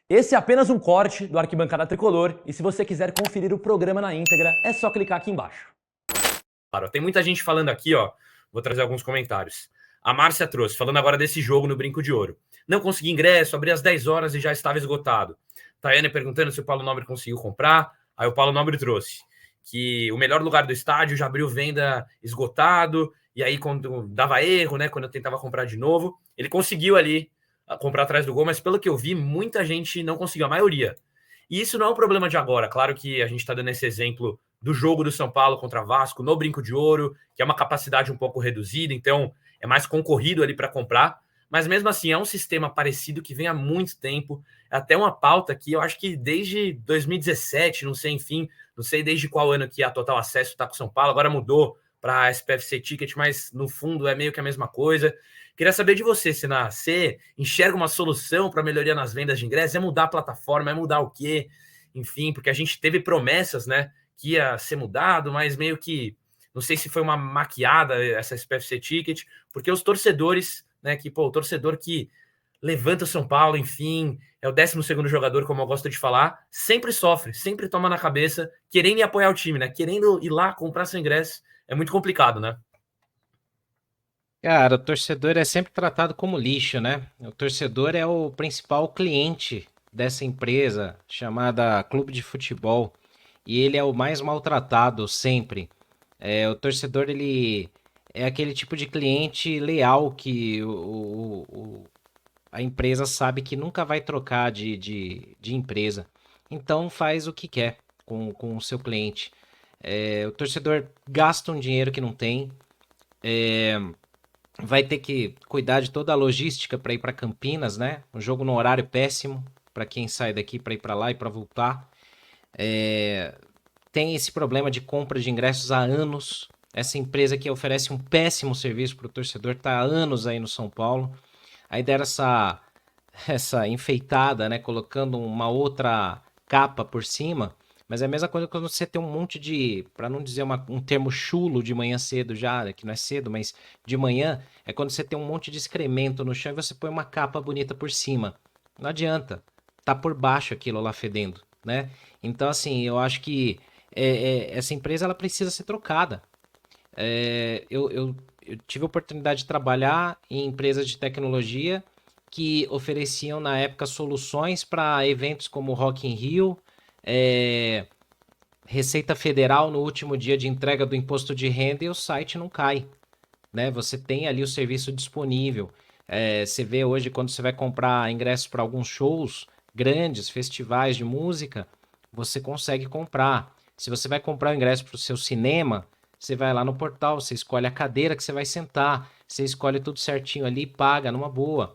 Esse é apenas um corte do Arquibancada Tricolor e se você quiser conferir o programa na íntegra, é só clicar aqui embaixo. Claro, tem muita gente falando aqui, ó. Vou trazer alguns comentários. A Márcia trouxe, falando agora desse jogo no Brinco de Ouro. Não consegui ingresso, abri às 10 horas e já estava esgotado. Tayane perguntando se o Paulo Nobre conseguiu comprar. Aí o Paulo Nobre trouxe que o melhor lugar do estádio já abriu venda esgotado. E aí, quando dava erro, né? Quando eu tentava comprar de novo, ele conseguiu ali comprar atrás do gol, mas pelo que eu vi, muita gente não conseguiu, a maioria. E isso não é um problema de agora. Claro que a gente está dando esse exemplo do jogo do São Paulo contra Vasco no Brinco de Ouro, que é uma capacidade um pouco reduzida, então é mais concorrido ali para comprar. Mas mesmo assim, é um sistema parecido que vem há muito tempo. É até uma pauta que eu acho que desde 2017, não sei, enfim, não sei desde qual ano que a Total Acesso está com São Paulo, agora mudou para a SPFC Ticket, mas no fundo é meio que a mesma coisa. Queria saber de você, Sina, você enxerga uma solução para melhoria nas vendas de ingressos? É mudar a plataforma? É mudar o quê? Enfim, porque a gente teve promessas, né, que ia ser mudado, mas meio que não sei se foi uma maquiada essa SPFC Ticket, porque os torcedores, né, que pô, o torcedor que levanta o São Paulo, enfim, é o 12º jogador, como eu gosto de falar, sempre sofre, sempre toma na cabeça, querendo ir apoiar o time, né? Querendo ir lá comprar seu ingresso. É muito complicado, né? Cara, o torcedor é sempre tratado como lixo, né? O torcedor é o principal cliente dessa empresa chamada Clube de Futebol e ele é o mais maltratado sempre. O torcedor ele é aquele tipo de cliente leal que a empresa sabe que nunca vai trocar de empresa. Então faz o que quer com o seu cliente. O torcedor gasta um dinheiro que não tem. Vai ter que cuidar de toda a logística para ir para Campinas, né? Um jogo no horário péssimo para quem sai daqui para ir para lá e para voltar. Tem esse problema de compra de ingressos há anos. Essa empresa que oferece um péssimo serviço para o torcedor está há anos aí no São Paulo. Aí deram essa enfeitada, né? Colocando uma outra capa por cima. Mas é a mesma coisa quando você tem um monte de, para não dizer um termo chulo de manhã cedo já, que não é cedo, mas de manhã, é quando você tem um monte de excremento no chão e você põe uma capa bonita por cima. Não adianta, tá por baixo aquilo lá fedendo, né? Então, assim, eu acho que essa empresa ela precisa ser trocada. Eu tive a oportunidade de trabalhar em empresas de tecnologia que ofereciam na época soluções para eventos como Rock in Rio, é, Receita Federal no último dia de entrega do imposto de renda e o site não cai, né? Você tem ali o serviço disponível. Você vê hoje quando você vai comprar ingressos para alguns shows grandes, festivais de música, você consegue comprar. Se você vai comprar o ingresso para o seu cinema, você vai lá no portal, você escolhe a cadeira que você vai sentar, você escolhe tudo certinho ali e paga numa boa,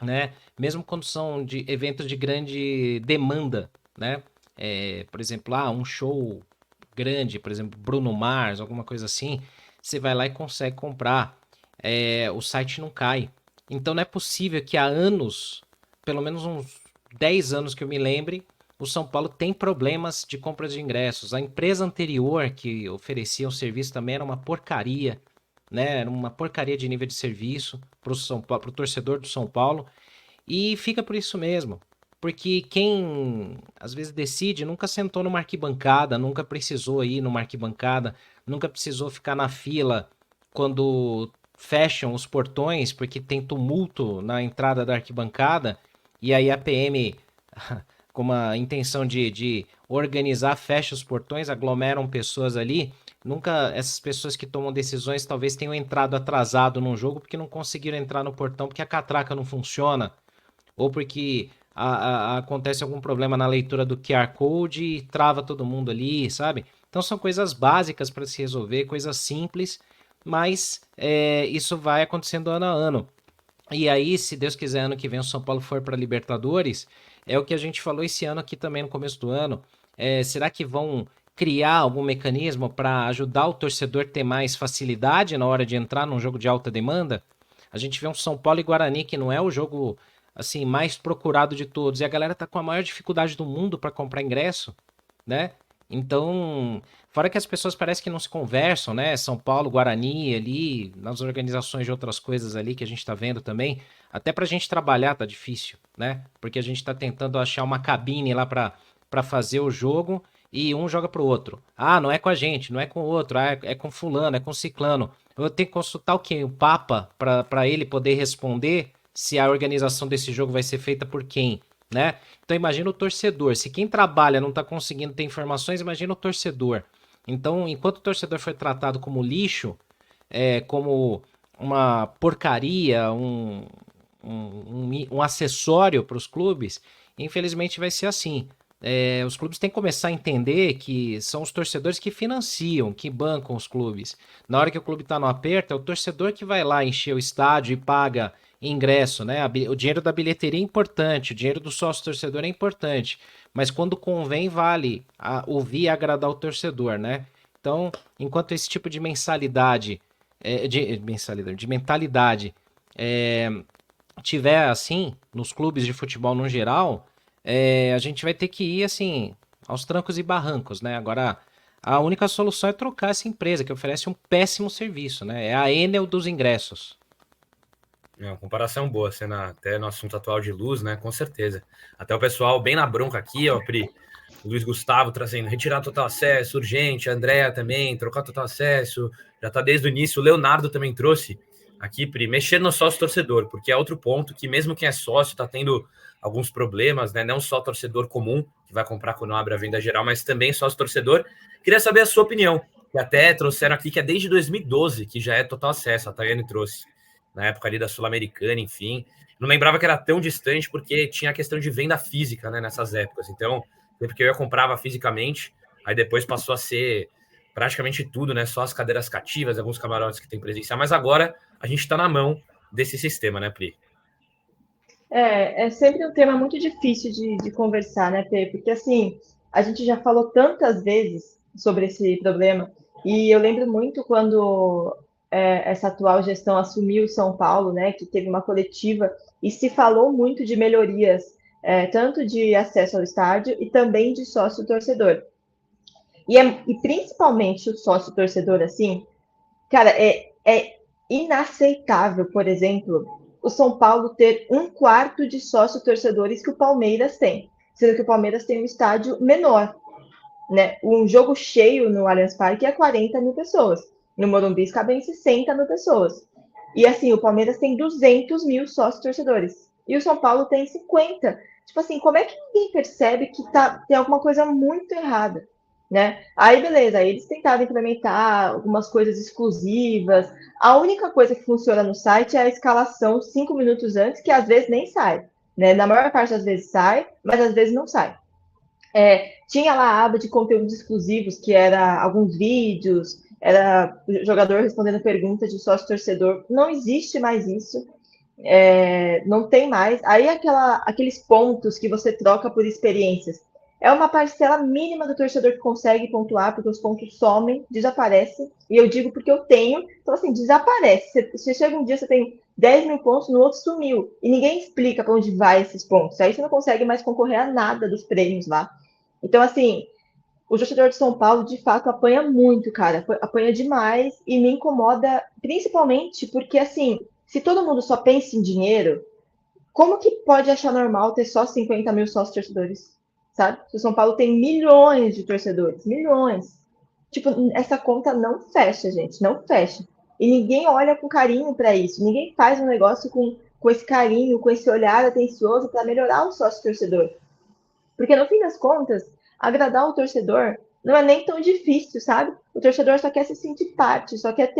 né? Mesmo quando são de eventos de grande demanda, né? Por exemplo, um show grande, por exemplo, Bruno Mars, alguma coisa assim, você vai lá e consegue comprar. O site não cai. Então não é possível que há anos, pelo menos uns 10 anos que eu me lembre, o São Paulo tem problemas de compra de ingressos. A empresa anterior que oferecia o serviço também era uma porcaria, né? Era uma porcaria de nível de serviço para o torcedor do São Paulo. E fica por isso mesmo. Porque quem às vezes decide nunca sentou numa arquibancada, nunca precisou ir numa arquibancada, nunca precisou ficar na fila quando fecham os portões, porque tem tumulto na entrada da arquibancada, e aí a PM, com uma intenção de organizar, fecha os portões, aglomeram pessoas ali. Nunca essas pessoas que tomam decisões talvez tenham entrado atrasado num jogo porque não conseguiram entrar no portão porque a catraca não funciona ou porque acontece algum problema na leitura do QR Code e trava todo mundo ali, sabe? Então são coisas básicas para se resolver, coisas simples, mas isso vai acontecendo ano a ano. E aí, se Deus quiser, ano que vem o São Paulo for para Libertadores, é o que a gente falou esse ano aqui também no começo do ano. Será que vão criar algum mecanismo para ajudar o torcedor a ter mais facilidade na hora de entrar num jogo de alta demanda? A gente vê um São Paulo e Guarani que não é o jogo assim mais procurado de todos e a galera tá com a maior dificuldade do mundo para comprar ingresso, né? Então, fora que as pessoas parecem que não se conversam, né? São Paulo, Guarani ali, nas organizações de outras coisas ali que a gente tá vendo também. Até pra gente trabalhar tá difícil, né? Porque a gente tá tentando achar uma cabine lá pra fazer o jogo e um joga pro outro. Ah, não é com a gente, não é com o outro, ah, é com fulano, é com ciclano. Eu tenho que consultar o quê? O Papa pra ele poder responder se a organização desse jogo vai ser feita por quem, né? Então imagina o torcedor. Se quem trabalha não está conseguindo ter informações, imagina o torcedor. Então, enquanto o torcedor foi tratado como lixo, como uma porcaria, um acessório para os clubes, infelizmente vai ser assim. Os clubes têm que começar a entender que são os torcedores que financiam, que bancam os clubes. Na hora que o clube está no aperto, é o torcedor que vai lá encher o estádio e paga ingresso, né? O dinheiro da bilheteria é importante, o dinheiro do sócio torcedor é importante, mas quando convém, vale ouvir e agradar o torcedor, né? Então, enquanto esse tipo de de mentalidade é, tiver assim, nos clubes de futebol no geral, a gente vai ter que ir assim, aos trancos e barrancos, né? Agora, a única solução é trocar essa empresa que oferece um péssimo serviço, né? É a Enel dos ingressos. É uma comparação boa, sendo até no assunto atual de luz, né? Com certeza. Até o pessoal bem na bronca aqui, ó, Pri. O Luiz Gustavo trazendo retirar total acesso, urgente. A Andréa também, trocar total acesso. Já tá desde o início. O Leonardo também trouxe aqui, Pri, mexer no sócio torcedor, porque é outro ponto que, mesmo quem é sócio, tá tendo alguns problemas, né? Não só torcedor comum, que vai comprar quando abre a venda geral, mas também sócio torcedor. Queria saber a sua opinião, que até trouxeram aqui que é desde 2012 que já é total acesso. A Tayane trouxe na época ali da Sul-Americana, enfim. Não lembrava que era tão distante, porque tinha a questão de venda física, né, nessas épocas. Então, sempre que eu comprava fisicamente, aí depois passou a ser praticamente tudo, né, só as cadeiras cativas, alguns camarotes que tem presencial, mas agora a gente está na mão desse sistema, né, Pri? É sempre um tema muito difícil de conversar, né, Pê? Porque, assim, a gente já falou tantas vezes sobre esse problema, e eu lembro muito quando essa atual gestão assumiu São Paulo, né, que teve uma coletiva, e se falou muito de melhorias, tanto de acesso ao estádio e também de sócio-torcedor. E principalmente o sócio-torcedor, assim, cara, é inaceitável, por exemplo, o São Paulo ter um quarto de sócio-torcedores que o Palmeiras tem, sendo que o Palmeiras tem um estádio menor, né? Um jogo cheio no Allianz Parque é 40 mil pessoas, no Morumbi cabem 60 mil pessoas. E assim, o Palmeiras tem 200 mil sócios-torcedores, e o São Paulo tem 50. Tipo assim, como é que ninguém percebe que tem alguma coisa muito errada? Né? Aí, beleza, aí eles tentaram implementar algumas coisas exclusivas. A única coisa que funciona no site é a escalação 5 minutos antes, que às vezes nem sai. Né? Na maior parte das vezes sai, mas às vezes não sai. Tinha lá a aba de conteúdos exclusivos, que era alguns vídeos, era o jogador respondendo perguntas de sócio-torcedor. Não existe mais isso. Não tem mais. Aí aqueles pontos que você troca por experiências. É uma parcela mínima do torcedor que consegue pontuar, porque os pontos somem, desaparecem. E eu digo porque eu tenho. Então, assim, desaparece. Você chega um dia, você tem 10 mil pontos, no outro sumiu. E ninguém explica para onde vai esses pontos. Aí você não consegue mais concorrer a nada dos prêmios lá. Então, assim, o torcedor de São Paulo, de fato, apanha muito, cara. Apanha demais e me incomoda, principalmente porque, assim, se todo mundo só pensa em dinheiro, como que pode achar normal ter só 50 mil sócios torcedores? Sabe? O São Paulo tem milhões de torcedores, milhões. Tipo, essa conta não fecha, gente, não fecha. E ninguém olha com carinho para isso, ninguém faz um negócio com esse carinho, com esse olhar atencioso para melhorar o sócio torcedor. Porque no fim das contas, agradar o torcedor não é nem tão difícil, sabe? O torcedor só quer se sentir parte, só quer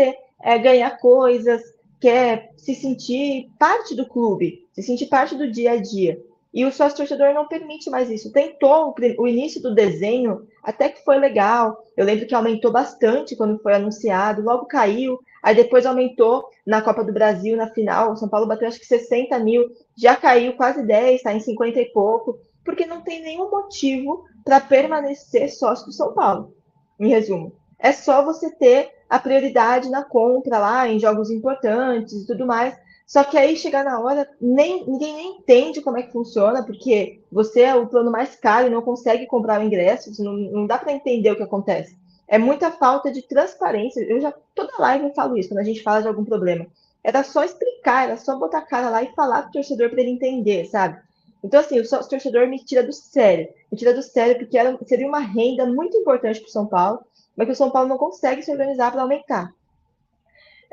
ganhar coisas, quer se sentir parte do clube, se sentir parte do dia a dia. E o sócio torcedor não permite mais isso. Tentou o início do desenho, até que foi legal. Eu lembro que aumentou bastante quando foi anunciado, logo caiu, aí depois aumentou na Copa do Brasil, na final. O São Paulo bateu acho que 60 mil, já caiu quase 10, está em 50 e pouco, porque não tem nenhum motivo para permanecer sócio do São Paulo. Em resumo, é só você ter a prioridade na compra lá, em jogos importantes e tudo mais. Só que aí chegar na hora, ninguém nem entende como é que funciona, porque você é o plano mais caro e não consegue comprar o ingresso, não dá para entender o que acontece. É muita falta de transparência. Eu já toda live eu falo isso, quando a gente fala de algum problema. Era só explicar, era só botar a cara lá e falar pro torcedor para ele entender, sabe? Então, assim, o sócio torcedor me tira do sério. Me tira do sério porque seria uma renda muito importante para o São Paulo, mas que o São Paulo não consegue se organizar para aumentar.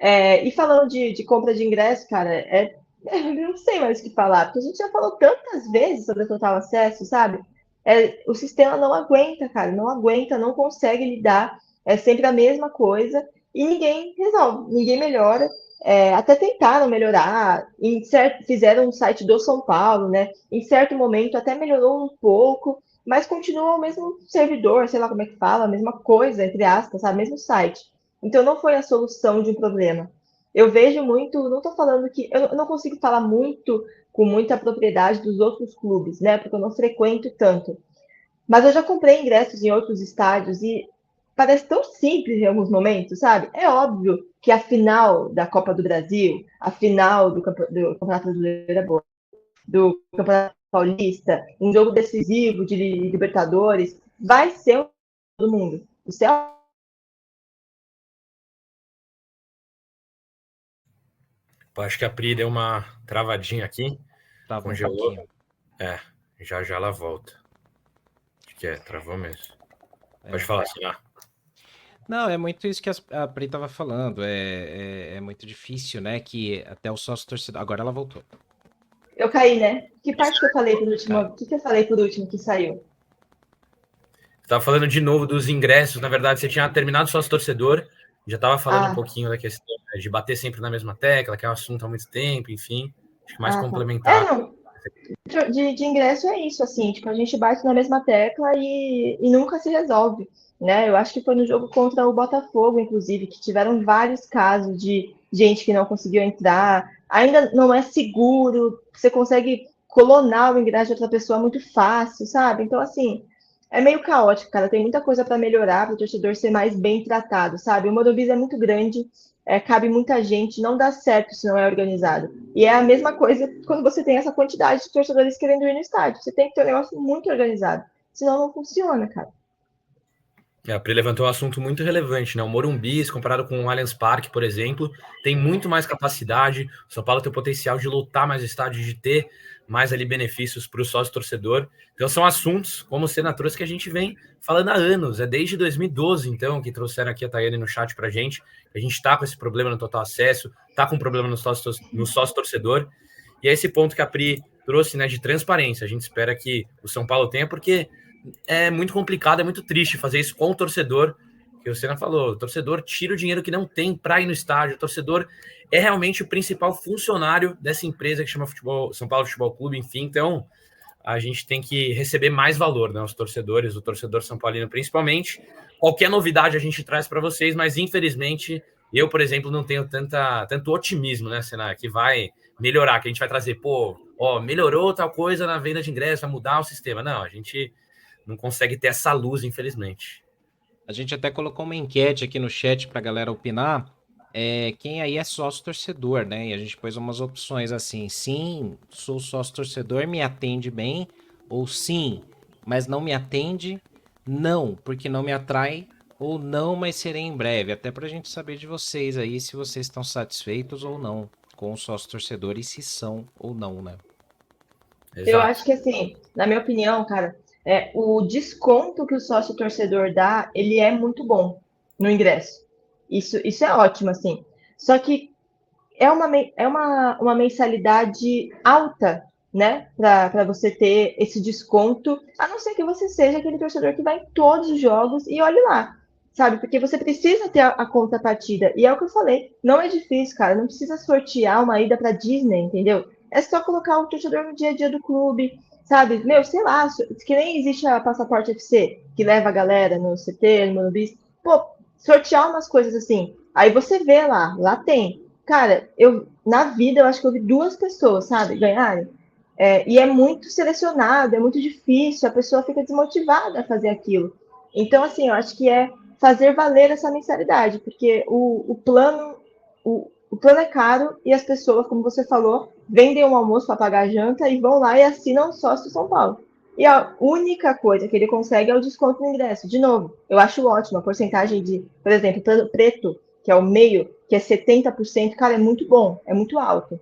E falando de compra de ingresso, cara, eu não sei mais o que falar, porque a gente já falou tantas vezes sobre o total acesso, sabe? O sistema não aguenta, cara, não aguenta, não consegue lidar, é sempre a mesma coisa e ninguém resolve, ninguém melhora. Até tentaram melhorar, fizeram um site do São Paulo, né? Em certo momento até melhorou um pouco, mas continua o mesmo servidor, sei lá como é que fala, a mesma coisa, entre aspas, sabe? Mesmo site. Então, não foi a solução de um problema. Eu vejo muito, não estou falando que. Eu não consigo falar muito, com muita propriedade dos outros clubes, né? Porque eu não frequento tanto. Mas eu já comprei ingressos em outros estádios e parece tão simples em alguns momentos, sabe? É óbvio que a final da Copa do Brasil, a final do Campeonato Brasileiro é boa, do Campeonato Paulista, um jogo decisivo de Libertadores, vai ser o do mundo. Isso é. Eu acho que a Pri deu uma travadinha aqui, Tava um congelou. pouquinho. Já ela volta. Acho que travou mesmo. Pode É. falar, Siná. Não, é muito isso que a Pri tava falando. É muito difícil, né? Que até o sócio torcedor. Agora ela voltou. Eu caí, né? Que parte que eu falei por último? O que eu falei por último que saiu? Estava falando de novo dos ingressos. Na verdade, você tinha terminado sócio torcedor. Já estava falando um pouquinho da questão de bater sempre na mesma tecla, que é um assunto há muito tempo, enfim. Acho que mais complementar. Não. De ingresso é isso, assim, tipo, a gente bate na mesma tecla e nunca se resolve, né? Eu acho que foi no jogo contra o Botafogo, inclusive, que tiveram vários casos de gente que não conseguiu entrar. Ainda não é seguro, você consegue clonar o ingresso de outra pessoa muito fácil, sabe? Então, assim, é meio caótico, cara. Tem muita coisa para melhorar para o torcedor ser mais bem tratado, sabe? O Morumbi é muito grande, cabe muita gente, não dá certo se não é organizado. E é a mesma coisa quando você tem essa quantidade de torcedores querendo ir no estádio. Você tem que ter um negócio muito organizado, senão não funciona, cara. A Pri levantou um assunto muito relevante, né? O Morumbi, comparado com o Allianz Parque, por exemplo, tem muito mais capacidade. O São Paulo tem o potencial de lotar mais o estádio, de ter mais ali benefícios para o sócio-torcedor. Então são assuntos, como senadores, que a gente vem falando há anos. É desde 2012, então, que trouxeram aqui a Tayane no chat para a gente. A gente está com esse problema no total acesso, está com problema no sócio-torcedor. E é esse ponto que a Pri trouxe, né, de transparência. A gente espera que o São Paulo tenha, porque é muito complicado, é muito triste fazer isso com o torcedor, que você não falou, o torcedor tira o dinheiro que não tem para ir no estádio, o torcedor é realmente o principal funcionário dessa empresa que chama São Paulo Futebol Clube, enfim, então a gente tem que receber mais valor, né, os torcedores, o torcedor são paulino principalmente. Qualquer novidade a gente traz para vocês, mas infelizmente eu, por exemplo, não tenho tanto otimismo, né, Senna, que vai melhorar, que a gente vai trazer, melhorou tal coisa na venda de ingresso, vai mudar o sistema. Não, a gente não consegue ter essa luz, infelizmente. A gente até colocou uma enquete aqui no chat pra galera opinar. Quem aí é sócio torcedor, né? E a gente pôs umas opções assim: sim, sou sócio torcedor, me atende bem, ou sim, mas não me atende, não, porque não me atrai, ou não, mas serei em breve. Até pra gente saber de vocês aí se vocês estão satisfeitos ou não com o sócio torcedor e se são ou não, né? Exato. Eu acho que, assim, na minha opinião, cara, o desconto que o sócio torcedor dá, ele é muito bom no ingresso. Isso é ótimo, assim. Só que é uma mensalidade alta, né? Para você ter esse desconto, a não ser que você seja aquele torcedor que vai em todos os jogos e olhe lá, sabe? Porque você precisa ter a contrapartida. E é o que eu falei, não é difícil, cara. Não precisa sortear uma ida para Disney, entendeu? É só colocar o torcedor no dia a dia do clube, sabe? Meu, sei lá, que nem existe a Passaporte FC, que leva a galera no CT, no Morumbi. Pô, sortear umas coisas assim. Aí você vê lá tem. Cara, na vida eu acho que eu vi 2 pessoas, sabe, ganharem. E é muito selecionado, é muito difícil, a pessoa fica desmotivada a fazer aquilo. Então, assim, eu acho que é fazer valer essa mensalidade, porque o plano, o plano é caro e as pessoas, como você falou, vendem um almoço para pagar a janta e vão lá e assinam sócio São Paulo. E a única coisa que ele consegue é o desconto no ingresso. De novo, eu acho ótimo. A porcentagem de, por exemplo, plano preto, que é o meio, que é 70%, cara, é muito bom, é muito alto.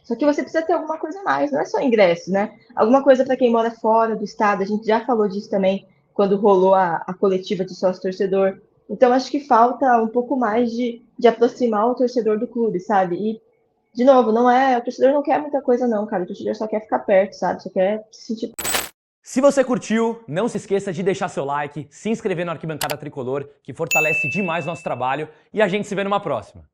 Só que você precisa ter alguma coisa a mais, não é só ingresso, né? Alguma coisa para quem mora fora do estado, a gente já falou disso também quando rolou a coletiva de sócio-torcedor. Então, acho que falta um pouco mais de aproximar o torcedor do clube, sabe? E, de novo, não é. O torcedor não quer muita coisa, não, cara. O torcedor só quer ficar perto, sabe? Só quer se sentir. Se você curtiu, não se esqueça de deixar seu like, se inscrever no Arquibancada Tricolor, que fortalece demais nosso trabalho, e a gente se vê numa próxima.